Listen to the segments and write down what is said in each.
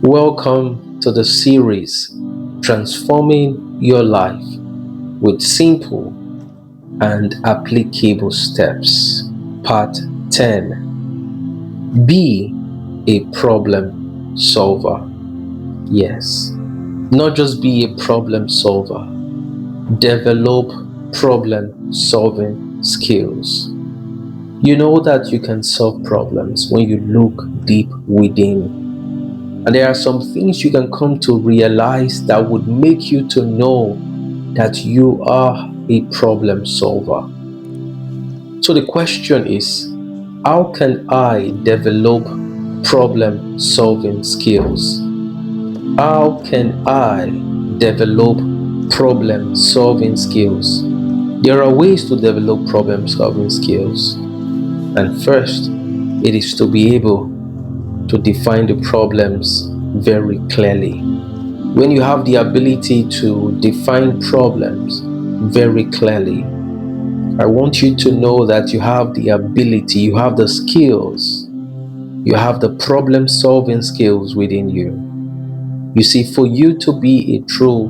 Welcome to the series Transforming Your Life with Simple and Applicable Steps. Part 10. Be a problem solver. Yes, not just be a problem solver. Develop problem solving skills. You know that you can solve problems when you look deep within. And there are some things you can come to realize that would make you to know that you are a problem solver. So the question is, how can I develop problem solving skills? How can I develop problem solving skills? There are ways to develop problem solving skills. And first, it is to be able to define the problems very clearly. When you have the ability to define problems very clearly, I want you to know that you have the ability, you have the skills, you have the problem solving skills within you. You see, for you to be a true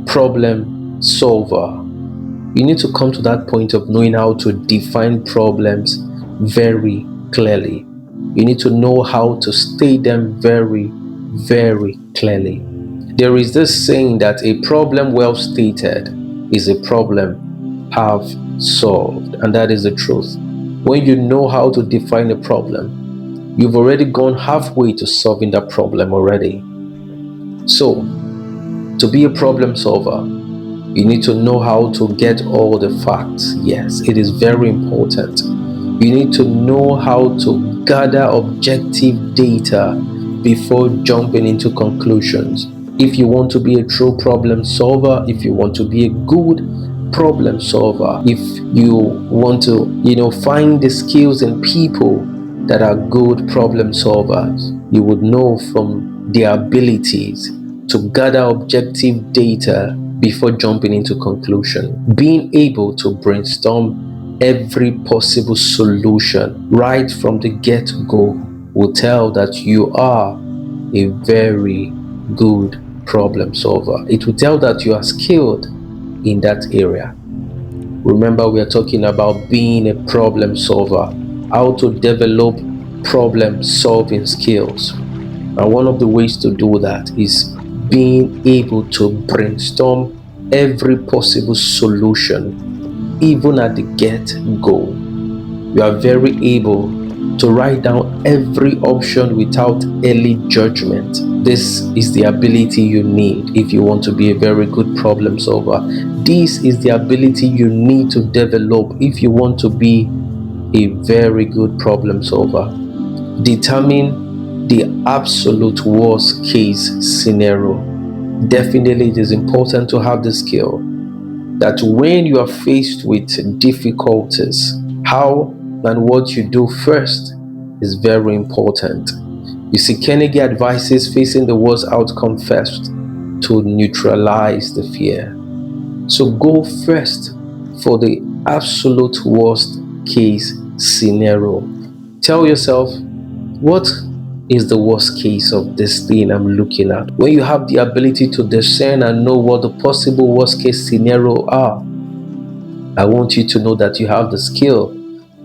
problem solver, you need to come to that point of knowing how to define problems very clearly. You need to know how to state them very, very clearly. There is this saying that a problem well stated is a problem half solved, and that is the truth. When you know how to define a problem, you've already gone halfway to solving that problem already. So, to be a problem solver, you need to know how to get all the facts. Yes, it is very important. You need to know how to gather objective data before jumping into conclusions. If you want to be a true problem solver, if you want to be a good problem solver, if you want to, find the skills in people that are good problem solvers, you would know from their abilities to gather objective data before jumping into conclusion. Being able to brainstorm every possible solution right from the get-go will tell that you are a very good problem solver. It will tell that you are skilled in that area. Remember, we are talking about being a problem solver, how to develop problem solving skills. And one of the ways to do that is being able to brainstorm every possible solution even at the get-go. You are very able to write down every option without early judgment. This is the ability you need if you want to be a very good problem solver. This is the ability you need to develop if you want to be a very good problem solver. Determine the absolute worst case scenario. Definitely, it is important to have the skill that when you are faced with difficulties, how and what you do first is very important. You see, Carnegie advises facing the worst outcome first to neutralize the fear. So go first for the absolute worst case scenario. Tell yourself, what is the worst case of this thing I'm looking at? When you have the ability to discern and know what the possible worst case scenario are, I want you to know that you have the skill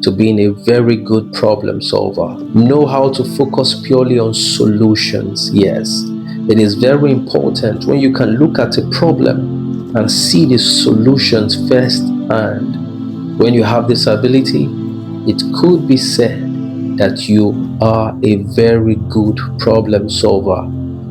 to being a very good problem solver. Know how to focus purely on solutions. Yes, it is very important when you can look at a problem and see the solutions first. And when you have this ability, it could be said that you are a very good problem solver.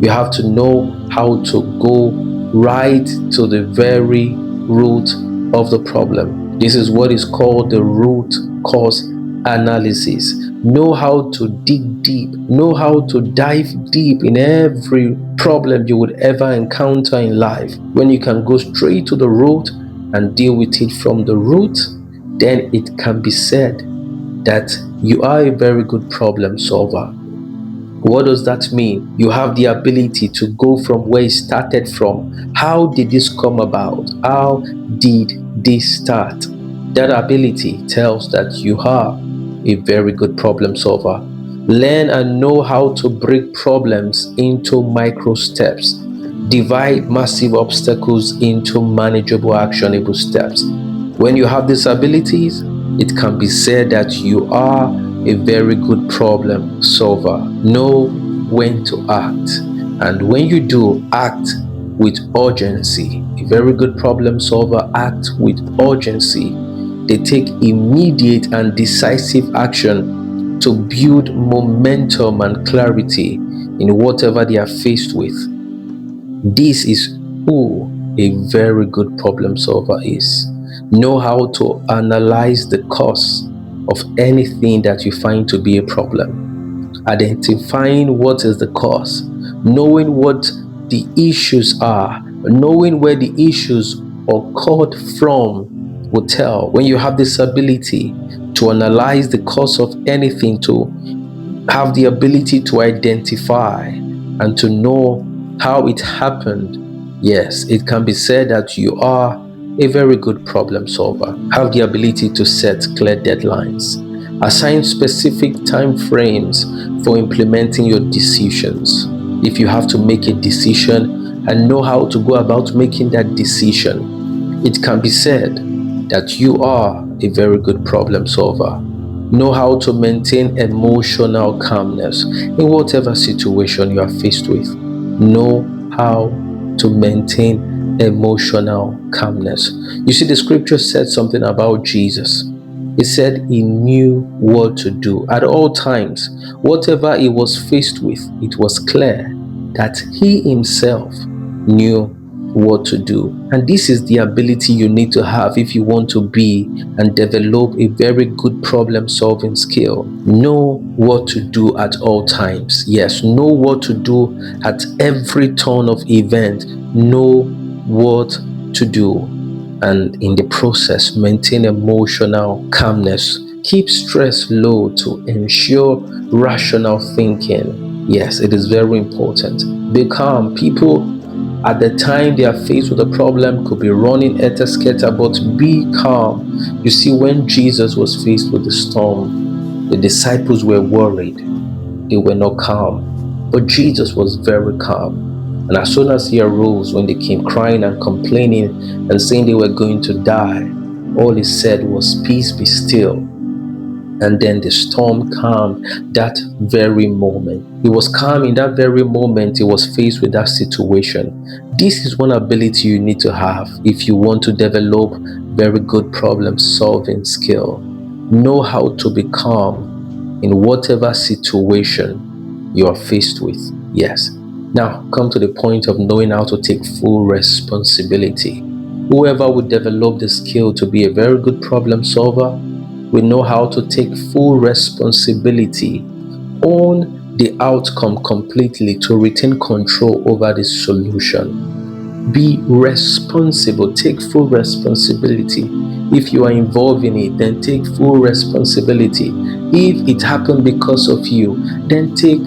You have to know how to go right to the very root of the problem. This is what is called the root cause analysis. Know how to dig deep. Know how to dive deep in every problem you would ever encounter in life. When you can go straight to the root and deal with it from the root, then it can be said that you are a very good problem solver. What does that mean? You have the ability to go from where it started from. How did this come about? How did this start? That ability tells that you are a very good problem solver. Learn and know how to break problems into micro steps. Divide massive obstacles into manageable, actionable steps. When you have these abilities, it can be said that you are a very good problem solver. Know when to act. And when you do, act with urgency. A very good problem solver acts with urgency. They take immediate and decisive action to build momentum and clarity in whatever they are faced with. This is who a very good problem solver is. Know how to analyze the cause of anything that you find to be a problem. Identifying what is the cause, knowing what the issues are, knowing where the issues occurred from will tell. When you have this ability to analyze the cause of anything, to have the ability to identify and to know how it happened, yes, it can be said that you are a very good problem solver. Have the ability to set clear deadlines. Assign specific time frames for implementing your decisions. If you have to make a decision and know how to go about making that decision, it can be said that you are a very good problem solver. Know how to maintain emotional calmness in whatever situation you are faced with. Know how to maintain emotional calmness. You see, the scripture said something about Jesus. It said he knew what to do at all times. Whatever he was faced with, it was clear that he himself knew what to do. And this is the ability you need to have if you want to be and develop a very good problem solving skill. Know what to do at all times. Yes, know what to do at every turn of event. Know what to do, and in the process maintain emotional calmness. Keep stress low to ensure rational thinking. Yes, it is very important. Be calm. People at the time they are faced with a problem could be running scatter, but be calm. You see, when Jesus was faced with the storm, the disciples were worried. They were not calm, but Jesus was very calm. And as soon as he arose, when they came crying and complaining and saying they were going to die, all he said was, "Peace, be still." And then the storm calmed that very moment. He was calm in that very moment he was faced with that situation. This is one ability you need to have if you want to develop very good problem solving skill. Know how to be calm in whatever situation you are faced with. Yes. Now come to the point of knowing how to take full responsibility. Whoever would develop the skill to be a very good problem solver, we know how to take full responsibility, own the outcome completely to retain control over the solution. Be responsible, take full responsibility. If you are involved in it, then take full responsibility. If it happened because of you, then take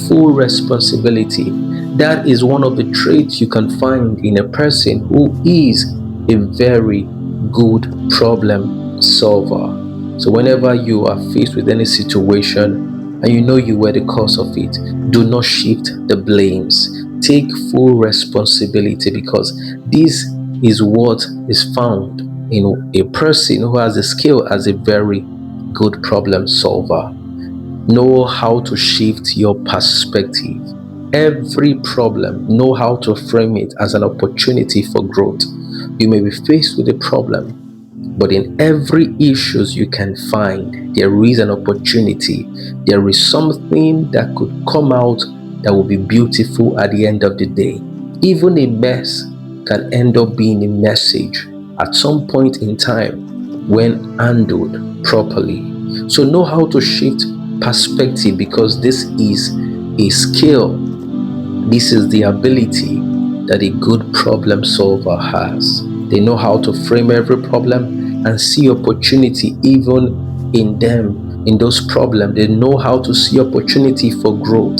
full responsibility. That is one of the traits you can find in a person who is a very good problem solver. So whenever you are faced with any situation and you know you were the cause of it, do not shift the blames. Take full responsibility, because this is what is found in a person who has a skill as a very good problem solver. Know how to shift your perspective. Every problem, know how to frame it as an opportunity for growth. You may be faced with a problem, but in every issues you can find, there is an opportunity. There is something that could come out that will be beautiful at the end of the day. Even a mess can end up being a message at some point in time when handled properly. So know how to shift perspective, because this is a skill. This is the ability that a good problem solver has. They know how to frame every problem and see opportunity even in them, in those problems. They know how to see opportunity for growth.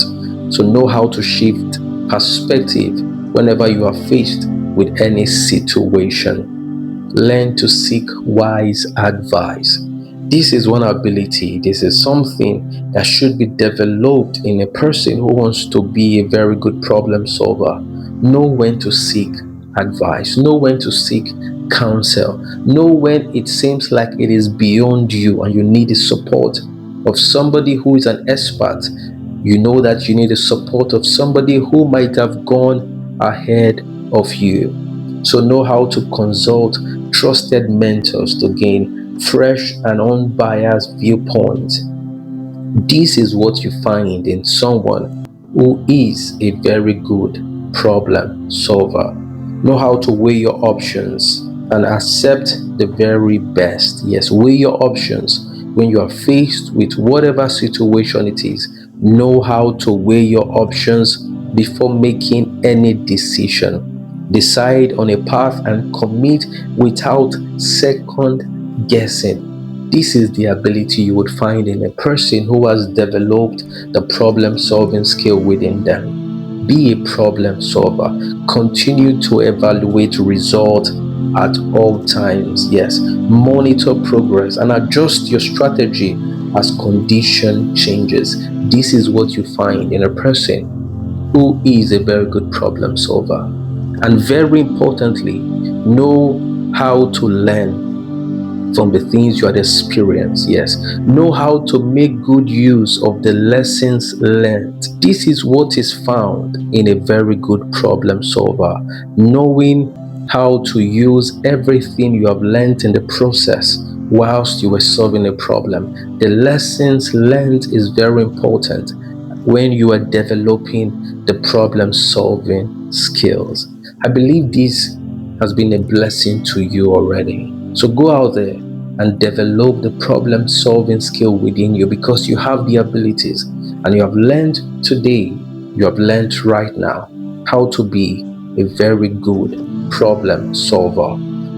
So know how to shift perspective whenever you are faced with any situation. Learn to seek wise advice. This is one ability. This is something that should be developed in a person who wants to be a very good problem solver. Know when to seek advice, know when to seek counsel, know when it seems like it is beyond you and you need the support of somebody who is an expert. You know that you need the support of somebody who might have gone ahead of you. So know how to consult trusted mentors to gain fresh and unbiased viewpoints. This is what you find in someone who is a very good problem solver. Know how to weigh your options and accept the very best. Yes, weigh your options when you are faced with whatever situation it is. Know how to weigh your options before making any decision. Decide on a path and commit without second guessing. This is the ability you would find in a person who has developed the problem solving skill within them. Be a problem solver. Continue to evaluate results at all times. Yes, monitor progress and adjust your strategy as condition changes. This is what you find in a person who is a very good problem solver. And very importantly, know how to learn from the things you had experienced. Yes, know how to make good use of the lessons learned. This is what is found in a very good problem solver. Knowing how to use everything you have learned in the process whilst you were solving a problem. The lessons learned is very important when you are developing the problem solving skills. I believe this has been a blessing to you already. So go out there and develop the problem solving skill within you, because you have the abilities and you have learned today, you have learned right now how to be a very good problem solver.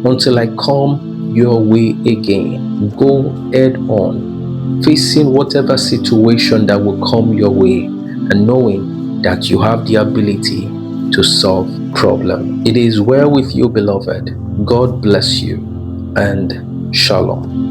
Until I come your way again, go head on, facing whatever situation that will come your way and knowing that you have the ability to solve problem. It is well with you, beloved. God bless you and shalom.